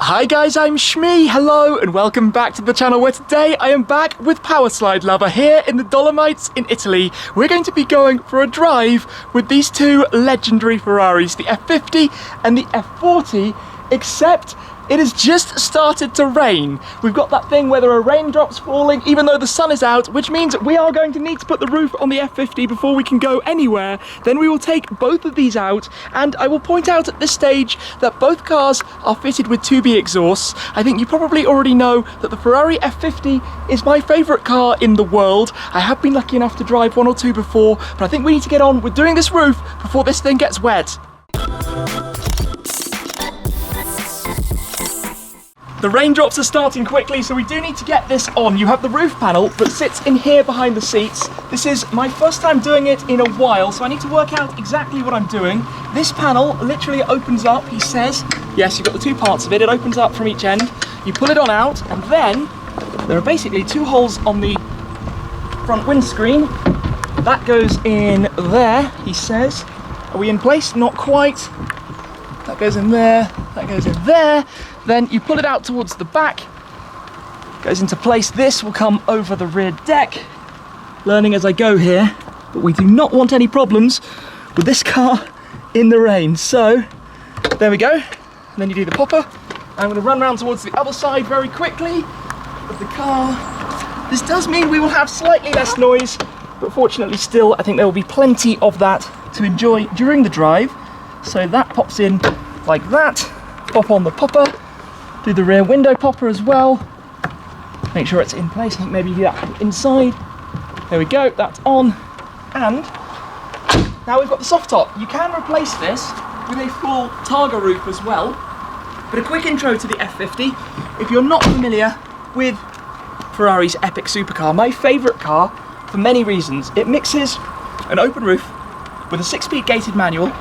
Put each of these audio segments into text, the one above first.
Hi guys, I'm Shmee, hello and welcome back to the channel where today I am back with Powerslide Lover here in the Dolomites in Italy. We're going to be going for a drive with these two legendary Ferraris, the F50 and the F40, except it has just started to rain. We've got that thing where there are raindrops falling even though the sun is out, which means we are going to need to put the roof on the F50 before we can go anywhere. Then we will take both of these out, and I will point out at this stage that both cars are fitted with 2B exhausts. I think you probably already know that the Ferrari F50 is my favourite car in the world. I have been lucky enough to drive one or two before, but I think we need to get on with doing this roof before this thing gets wet. The raindrops are starting quickly, so we do need to get this on. You have the roof panel that sits in here behind the seats. This is my first time doing it in a while, so I need to work out exactly what I'm doing. This panel literally opens up, he says. Yes, you've got the two parts of it. It opens up from each end. You pull it on out, and then there are basically two holes on the front windscreen. That goes in there, he says. Are we in place? Not quite. That goes in there, that goes in there. Then you pull it out towards the back, goes into place. This will come over the rear deck. Learning as I go here, but we do not want any problems with this car in the rain. So there we go. And then you do the popper. I'm going to run around towards the other side very quickly of the car. This does mean we will have slightly less noise, but fortunately still I think there will be plenty of that to enjoy during the drive. So that pops in like that. Pop on the popper. Do the rear window popper as well. Make sure it's in place. I think maybe do that inside. There we go, that's on. And now we've got the soft top. You can replace this with a full Targa roof as well. But a quick intro to the F50. If you're not familiar with Ferrari's epic supercar, my favourite car for many reasons. It mixes an open roof with a 6-speed gated manual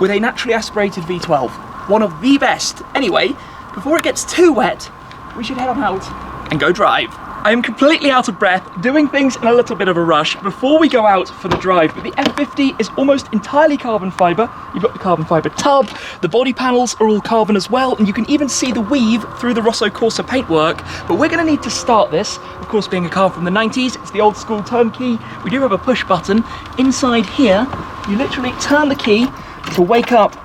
with a naturally aspirated V12. One of the best. Anyway, before it gets too wet, we should head on out and go drive. I am completely out of breath, doing things in a little bit of a rush before we go out for the drive, but the F50 is almost entirely carbon fibre. You've got the carbon fibre tub, the body panels are all carbon as well, and you can even see the weave through the Rosso Corsa paintwork. But we're going to need to start this. Of course, being a car from the 90s, it's the old school turnkey. We do have a push button. Inside here, you literally turn the key to wake up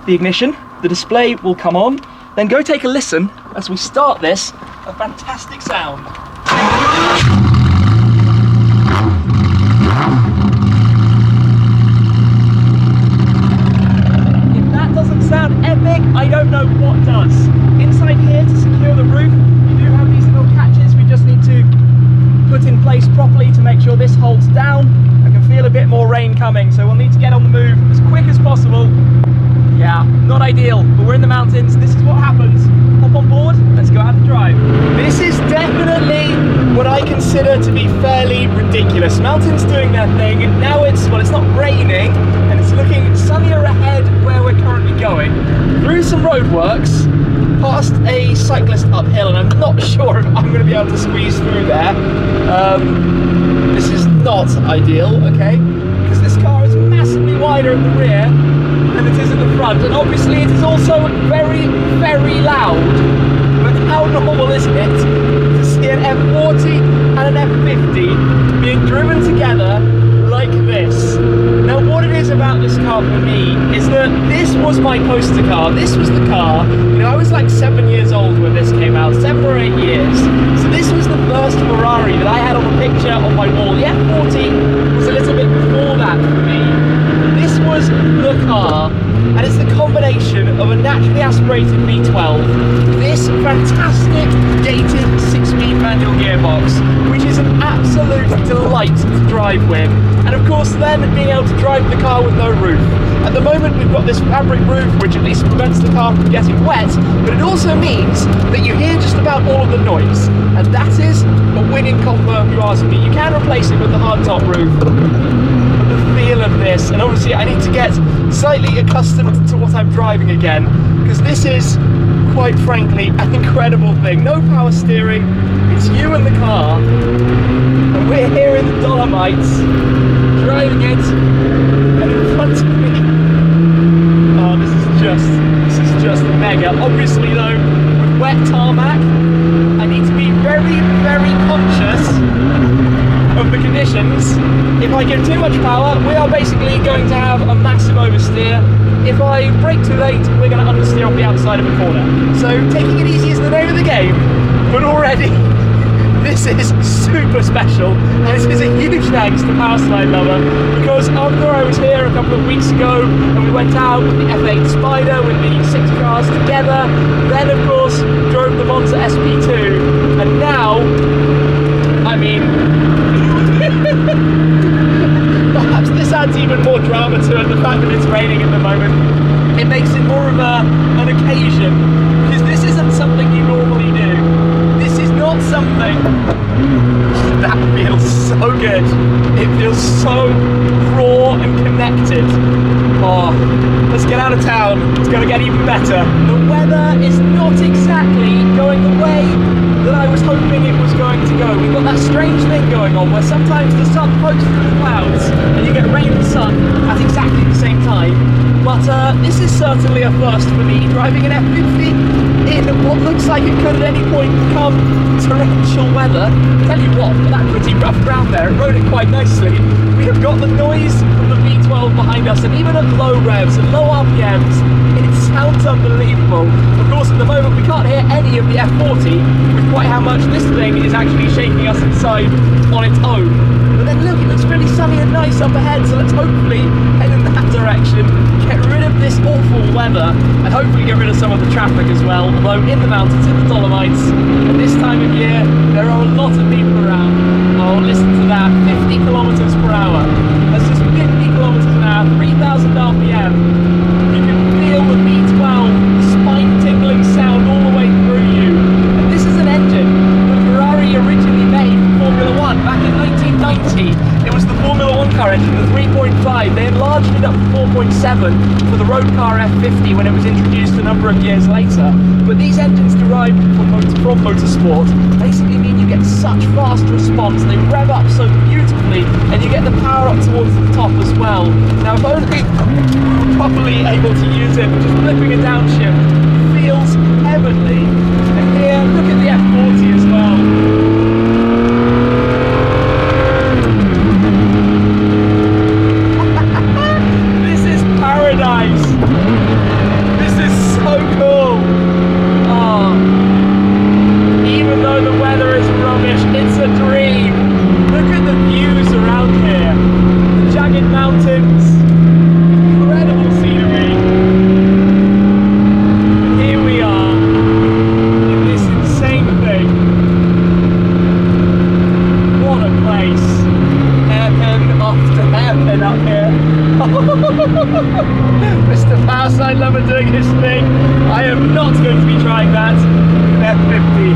the ignition. The display will come on. Then go take a listen as we start this. A fantastic sound. If that doesn't sound epic, I don't know what does. Inside here, to secure the roof, you do have these little catches we just need to put in place properly to make sure this holds down. I can feel a bit more rain coming, so we'll need to get on the move as quick as possible. Yeah, not ideal, but we're in the mountains. This is what happens. Hop on board, let's go out and drive. This is definitely what I consider to be fairly ridiculous. Mountains doing their thing, and now it's not raining, and it's looking sunnier ahead where we're currently going. Through some roadworks, past a cyclist uphill, and I'm not sure if I'm going to be able to squeeze through there. This is not ideal, okay? Because this car is massively wider at the rear than it is at the front, and obviously it is also very, very loud. But how normal is it to see an F40 and an F50 being driven together like this? Now, what it is about this car for me is that this was my poster car. This was the car, you know, I was like 7 years old when this came out, 7 or 8 years. So this was the first Ferrari that I had on a picture on my wall. The F40 was a little bit before that for me. This was the car, and it's the combination of a naturally aspirated V12, this fantastic gated 6-speed manual gearbox, which is an absolute delight to drive with, and of course then being able to drive the car with no roof. At the moment we've got this fabric roof which at least prevents the car from getting wet, but it also means that you hear just about all of the noise, and that is a winning combo if you ask me. You can replace it with the hardtop roof. The feel of this, and obviously I need to get slightly accustomed to what I'm driving again, because this is quite frankly an incredible thing. No power steering, it's you and the car, and we're here in the Dolomites driving it, and in front of me, oh, this is just just mega. Obviously though, with wet tarmac, I need to be very, very conscious of the conditions. If I give too much power, we are basically going to have a massive oversteer. If I brake too late, we're going to understeer off the outside of a corner. So taking it easy is the name of the game, but already this is super special, and this is a huge thanks to Powerslide Lover, because after I was here a couple of weeks ago and we went out with the F8 Spider with the 6 cars together, then of course drove the Monza SP2, and now, I mean, perhaps this adds even more drama to it, the fact that it's raining at the moment. It makes it more of an occasion, because this isn't something you normally do. This is not something that feels so good. It feels so raw and connected. Oh, let's get out of town. It's going to get even better. The weather is not exactly going the way that I was hoping it was going to go. We've got that strange thing going on where sometimes the sun pokes through the clouds and you get rain and sun at exactly the same time. But this is certainly a first for me, driving an F50 in what looks like it could at any point become torrential weather. Tell you what, for that pretty rough ground there, it rode it quite nicely. We have got the noise from the V12 behind us, and even at low revs and low RPMs, it sounds unbelievable. Of course, at the moment we can't hear any of the F40 with quite how much this thing is actually shaking us inside on its own. But then look, it looks really sunny and nice up ahead, so let's hopefully head in that direction, get rid of this awful weather, and hopefully get rid of some of the traffic as well. Although in the mountains, in the Dolomites, at this time of year, there are a lot of people around. Oh, listen to that, 50 kilometers per hour. That's just 50 kilometers an hour, 3,000 RPM. You can feel the V12, the spine-tingling sound all the way through you. And this is an engine that Ferrari originally made for Formula One back in 1990. It was the Formula One car engine, the 3.5. They enlarged it up to 4.7 for the road car F50 when it was introduced a number of years later. But these engines derived from motorsport basically mean you get such fast response, they rev up so beautifully, and you get the power up towards the top as well. Now, if only properly able to use it, just flipping a downshift feels heavenly. And here, look at the F40 as well. Mr. Powerslide Lover doing his thing. I am not going to be trying that with F50.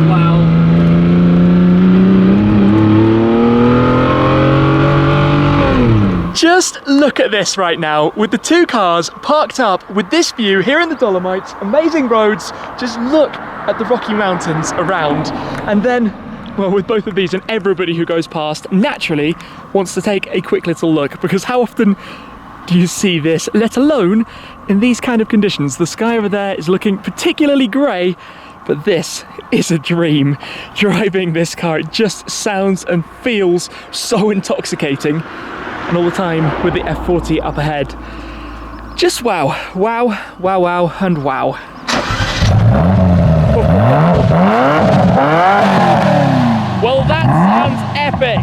Wow. Just look at this right now, with the two cars parked up with this view here in the Dolomites, amazing roads, just look at the Rocky Mountains around, and then well, with both of these and everybody who goes past naturally wants to take a quick little look, because how often do you see this, let alone in these kind of conditions? The sky over there is looking particularly grey, but this is a dream. Driving this car, it just sounds and feels so intoxicating. And all the time with the F40 up ahead. Just wow, wow, wow, wow, and wow. Well, that sounds epic.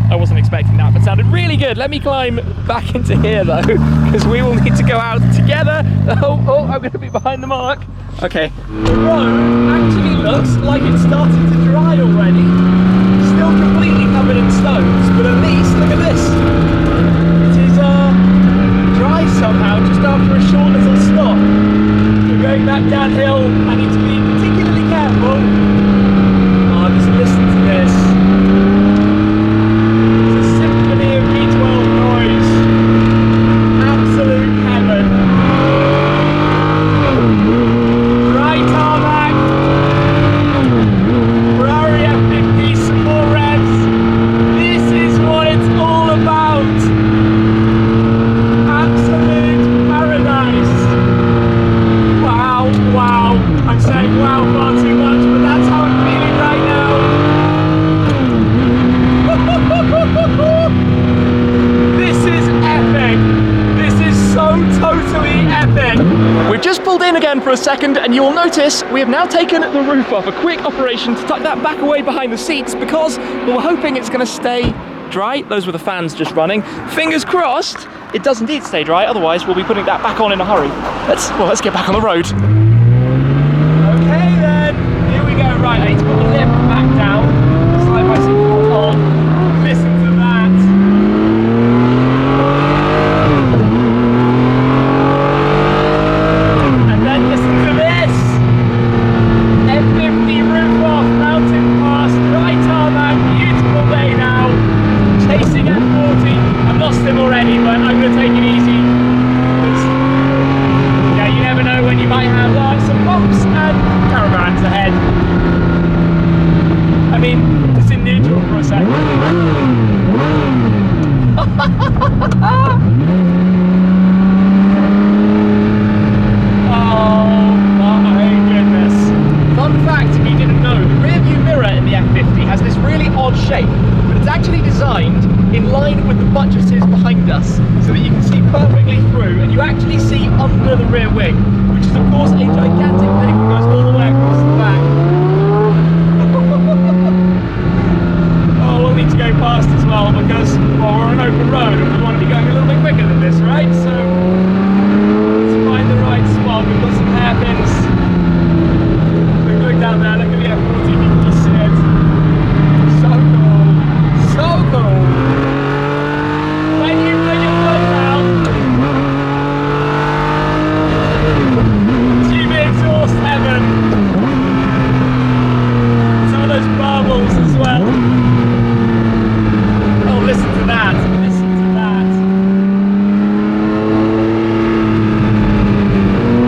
I wasn't expecting that, but it sounded really good. Let me climb back into here though, because we will need to go out together. Oh, I'm going to be behind the mark. Okay. The road actually looks like it's starting to dry already. Still completely covered in stones, but at least, look at this. It is dry somehow just after a short little stop. We're going back downhill. I need to be particularly careful. Just listen to this. It's a symphony of V12 noise. Absolute heaven. Dry tarmac. Ferrari F50, some more revs. This is what it's all about. Absolute paradise. We've just pulled in again for a second, and you will notice we have now taken the roof off. A quick operation to tuck that back away behind the seats because we're hoping it's going to stay dry. Those were the fans just running. Fingers crossed it does indeed stay dry, otherwise we'll be putting that back on in a hurry. Let's get back on the road. Okay then, here we go. Right, I need to put the lift back down. Slide bicycle on. Listen to that. And then listen to this. F50 roof off, mountain pass, dry tarmac, beautiful day now. Chasing F40. I've lost him already, but I'm going to take it easy. Yeah, you never know when you might have some bumps and caravans ahead. I mean, it's in neutral for a second. Oh my goodness. Fun fact, if you didn't know, the rear view mirror in the F50 has this really odd shape, but it's actually designed in line with the buttresses behind us so that you can see perfectly through and you actually see under the rear wing, which is of course a gigantic thing that goes all the way across the back. Oh, we'll need to go fast as well because, well, we're on an open road and we want to be going a little bit quicker than this, right? So let's find the right spot. We've got some hairpins. Look down there, look at the F40, you can just see it. So cool. So cool. When you put your foot down, tube exhaust heaven. Some of those bubbles as well. Oh, listen to that. Listen to that.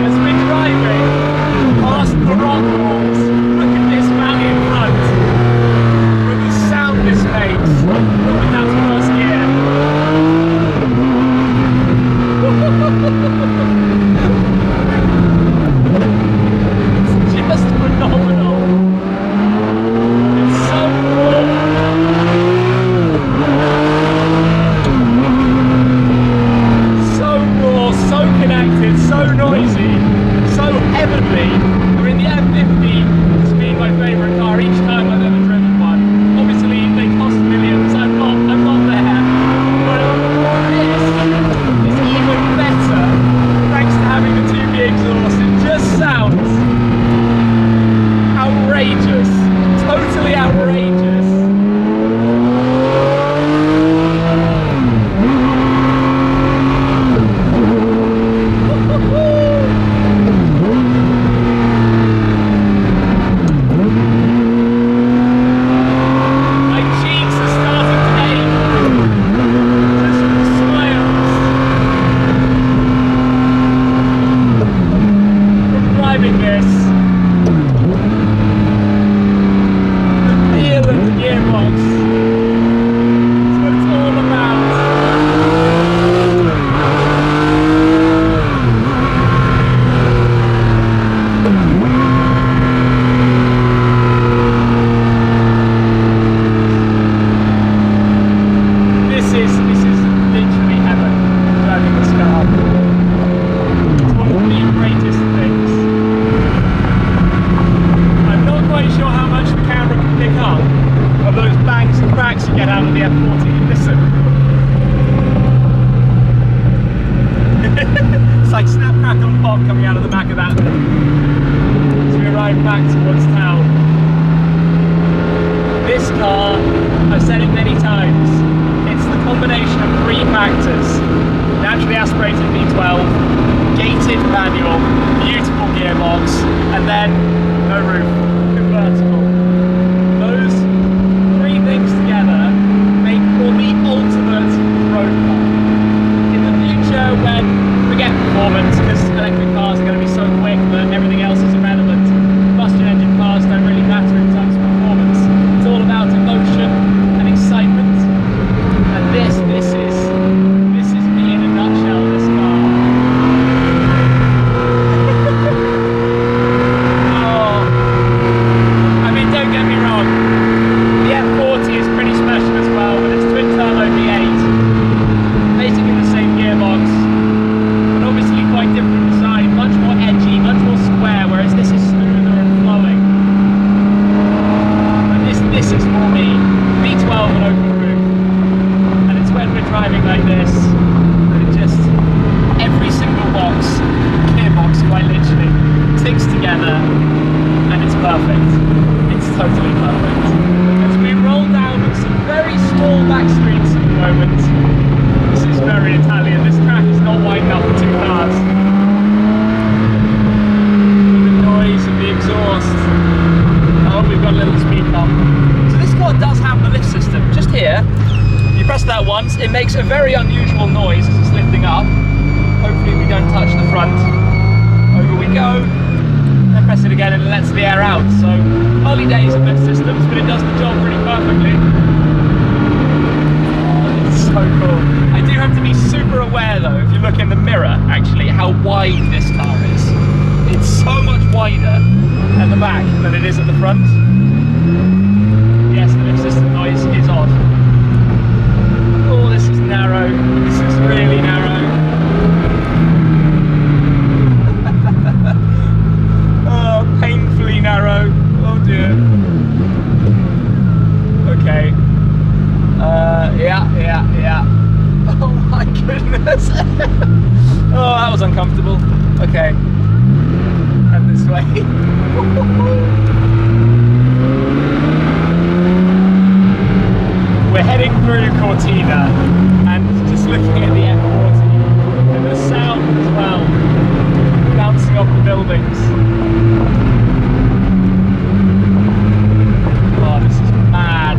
As we're driving past the rock walls, look at this valley in front. Look at the sound this makes. Look at that first gear. It's just phenomenal. It's so cool. So raw, so connected, so noisy, so heavenly. I mean, the F50 has been my favourite car each time I've ever driven one. Obviously, they cost millions. I'm not there. But this is even better thanks to having the 2B exhaust. It just sounds outrageous. Totally outrageous. My cheeks are starting to ache. Just from the smiles. From driving this. The feel of the gearbox. That's what it's all about. This is literally heaven, driving this car. It's one of the greatest things. I'm not quite sure how much the camera can pick up of those bangs and cracks you get out of the F40. Listen. It's like snap, crackle and pop coming out of the back of that thing. As we arrive back towards town. This car, I've said it many times, it's the combination of three factors. Naturally aspirated V12, gated manual, beautiful gearbox, and then no roof, convertible. Those three things together make for the ultimate road car. In the future, when forget performance, because electric cars are going to be so quick that everything else is irrelevant, combustion engine cars don't really matter in terms of performance. It's all about emotion and excitement. And this is me in a nutshell, this car. Oh, it makes a very unusual noise as it's lifting up. Hopefully we don't touch the front. Over we go. Then press it again and it lets the air out. So early days of lift systems, but it does the job pretty perfectly. It's so cool. I do have to be super aware though, if you look in the mirror actually, how wide this car is. It's so much wider at the back than it is at the front. Yes, the lift system noise is odd. Oh, this is narrow. This is really narrow. Oh, painfully narrow. Oh dear. Okay. Yeah. Oh my goodness. Oh, that was uncomfortable. Okay. And this way. We're heading through Cortina and just looking at the F40 and the sound as well, bouncing off the buildings. Oh, this is mad.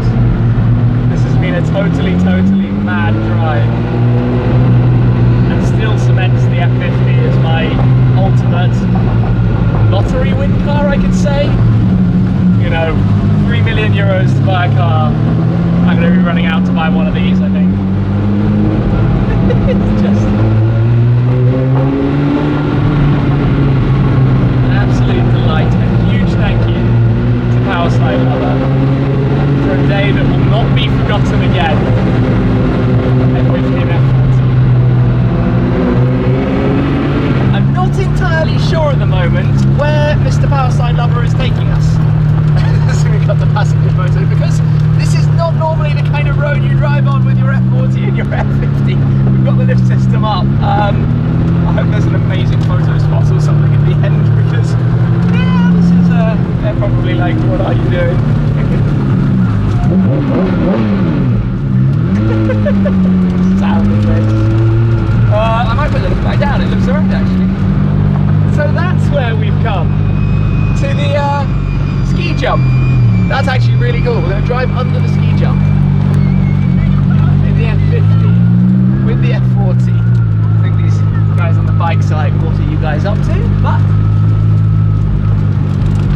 This has been a totally mad drive. And still cements the F50 as my ultimate lottery win car, I could say. You know, 3 million euros to buy a car. I'm going to be running out to buy one of these, I think. It's just an absolute delight. A huge thank you to Powerslide Lover for a day that will not be forgotten again. F50 and F40. I'm not entirely sure at the moment where Mr. Powerslide Lover is taking us. So we've got the passenger photo because this is not normally the kind of road you drive on with your F40 and your F50. We've got the lift system up. I hope there's an amazing photo spot or something at the end because, yeah, this is, they're probably like, what are you doing? Sound of this. I might put the lift back down, it looks alright actually. So that's where we've come. To the ski jump. That's actually really cool. We're going to drive under the ski jump in the F50 with the F40. I think these guys on the bikes are like, what are you guys up to? But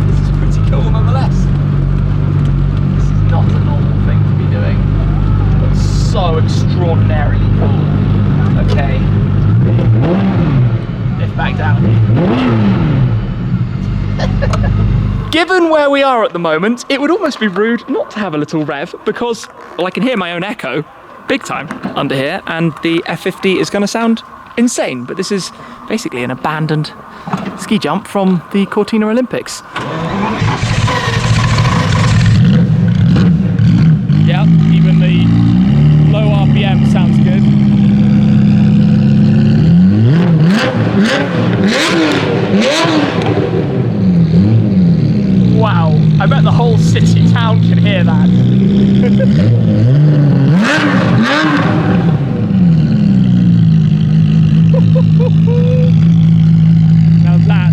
this is pretty cool nonetheless. This is not a normal thing to be doing, but so extraordinarily cool. Okay. Lift back down. Given where we are at the moment, it would almost be rude not to have a little rev because, well, I can hear my own echo big time under here and the F50 is going to sound insane, but this is basically an abandoned ski jump from the Cortina Olympics. Yeah, even the low RPM sounds good. Wow, I bet the whole city town can hear that. Now that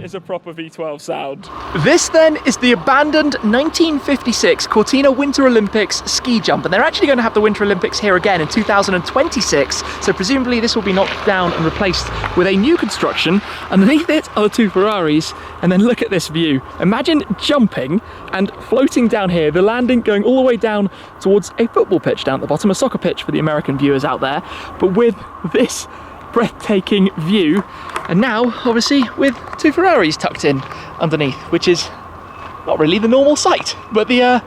is a proper V12 sound. This then is the abandoned 1956 Cortina Winter Olympics ski jump, and they're actually going to have the Winter Olympics here again in 2026, so presumably this will be knocked down and replaced with a new construction. Underneath it are the two Ferraris, and then look at this view. Imagine jumping and floating down here, the landing going all the way down towards a football pitch down at the bottom, a soccer pitch for the American viewers out there, but with this breathtaking view, and now obviously with two Ferraris tucked in underneath, which is not really the normal sight, but the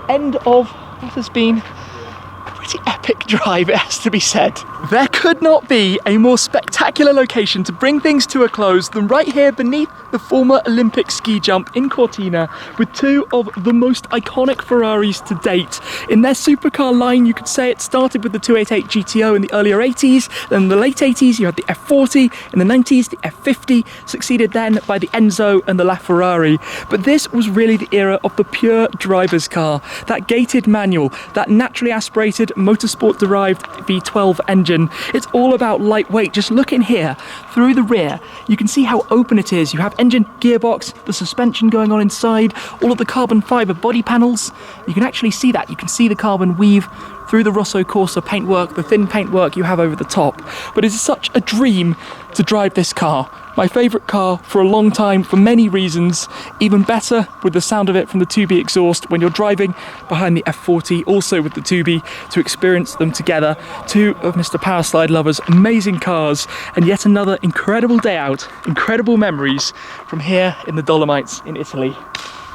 end of what has been a pretty epic drive, it has to be said. There could not be a more spectacular location to bring things to a close than right here beneath the former Olympic ski jump in Cortina, with two of the most iconic Ferraris to date. In their supercar line, you could say it started with the 288 GTO in the earlier 80s, then in the late 80s you had the F40, in the 90s the F50, succeeded then by the Enzo and the LaFerrari. But this was really the era of the pure driver's car, that gated manual, that naturally aspirated motorsport derived V12 engine. It's all about lightweight. Just look in here through the rear, you can see how open it is. You have engine, gearbox, the suspension going on inside, all of the carbon fiber body panels. You can actually see that. You can see the carbon weave through the Rosso Corsa paintwork, the thin paintwork you have over the top. But it is such a dream to drive this car. My favourite car for a long time for many reasons. Even better with the sound of it from the 2B exhaust when you're driving behind the F40, also with the 2B, to experience them together. Two of Mr. Powerslide Lover's amazing cars, and yet another incredible day out, incredible memories from here in the Dolomites in Italy.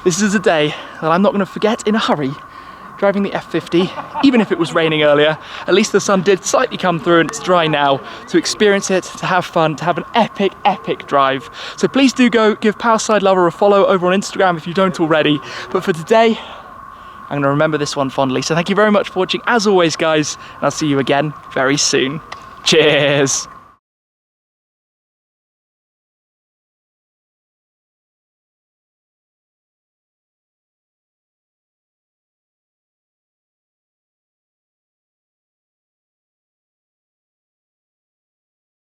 This is a day that I'm not going to forget in a hurry. Driving the F50, even if it was raining earlier, at least the sun did slightly come through and it's dry now. To experience it, to have fun, to have an epic, epic drive. So please do go give Powerslide Lover a follow over on Instagram if you don't already. But for today, I'm going to remember this one fondly. So thank you very much for watching as always, guys, and I'll see you again very soon. Cheers!